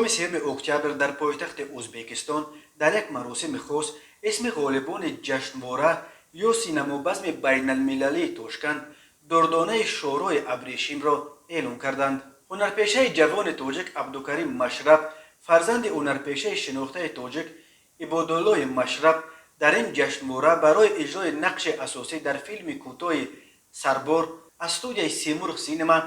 یوم 3 اکتبر در پایتخت ازبکستان در یک مراسم خاص اسم غالبان جشنواره یا سینما بزم بین المللی تاشکند دردانه شورای ابریشم را اعلام کردند. هنرپیشه جوان تاجک عبدالکریم مشرف فرزند هنرپیشه شناخته تاجک عبادالله مشرف در این جشنواره برای اجرای نقش اساسی در فیلم کوتاه سربار از استودیوی سیمرغ سینما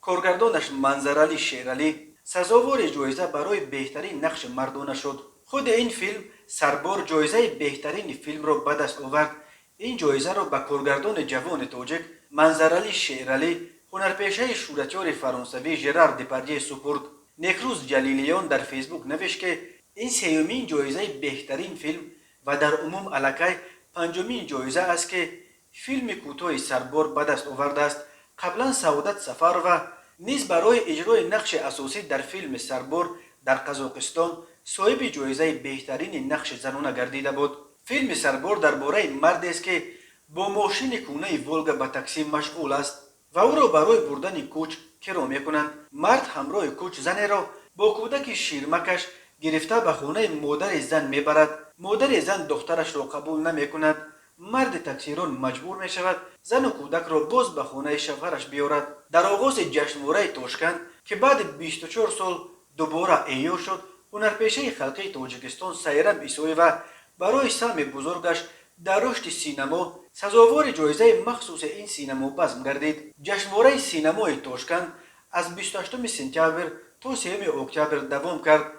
کارگردانش منظرعلی شیرعلی سزاوار جایزه برای بهترین نقش مردانه شد. خود این فیلم سربار جایزه بهترین فیلم را به دست آورد. این جایزه را به کارگردان جوان تاجک منظرعلی شیرعلی هنرپیشه شورتیار فرانسوی ژرار دپاردیه سپرد. نیکروز جلیلیان در فیسبوک نوشت که این سیومین جایزه بهترین فیلم و در عموم علاقه پنجمین جایزه است که فیلم کوتاه سربار به دست آورده است. قبلا سعادت سفر و نیز برای اجرای نقش اساسی در فیلم سربار در قزاقستان صاحب جایزه بهترین نقش زنانه گردیده بود. فیلم سربار درباره مردی است که با ماشین کونه ولگا به تاکسی مشغول است و او را برای بردن کوچ کرا میکنند. مرد همراه کوچ زن را با کودک شیرمکش گرفته به خانه مادر زن میبرد. مادر زن دخترش را قبول نمیکند. مرد تاکسیران مجبور می شود زن و کودک را باز به خانه شوهرش بیارد. در آغاز جشنواره تاشکند که بعد 24 سال دوباره احیا شد، هنرپیشه خلقی تاجیکستان سیرم ایسویو برای سهم بزرگش در رشد سینما سزاوار جایزه مخصوص این سینما بزم گردید. جشنواره سینمای تاشکند از 28 سپتامبر تا 3 اکتبر دوام کرد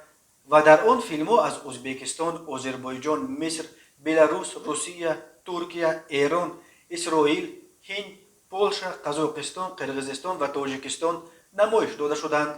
و در آن فیلم‌ها از ازبکستان، آذربایجان، مصر، بلاروس، روسیه، ترکیه، ایران، اسرائیل، هند، پولشا، قزاقستان، قرغیزستان و تاجیکستان نمایش داده شدند.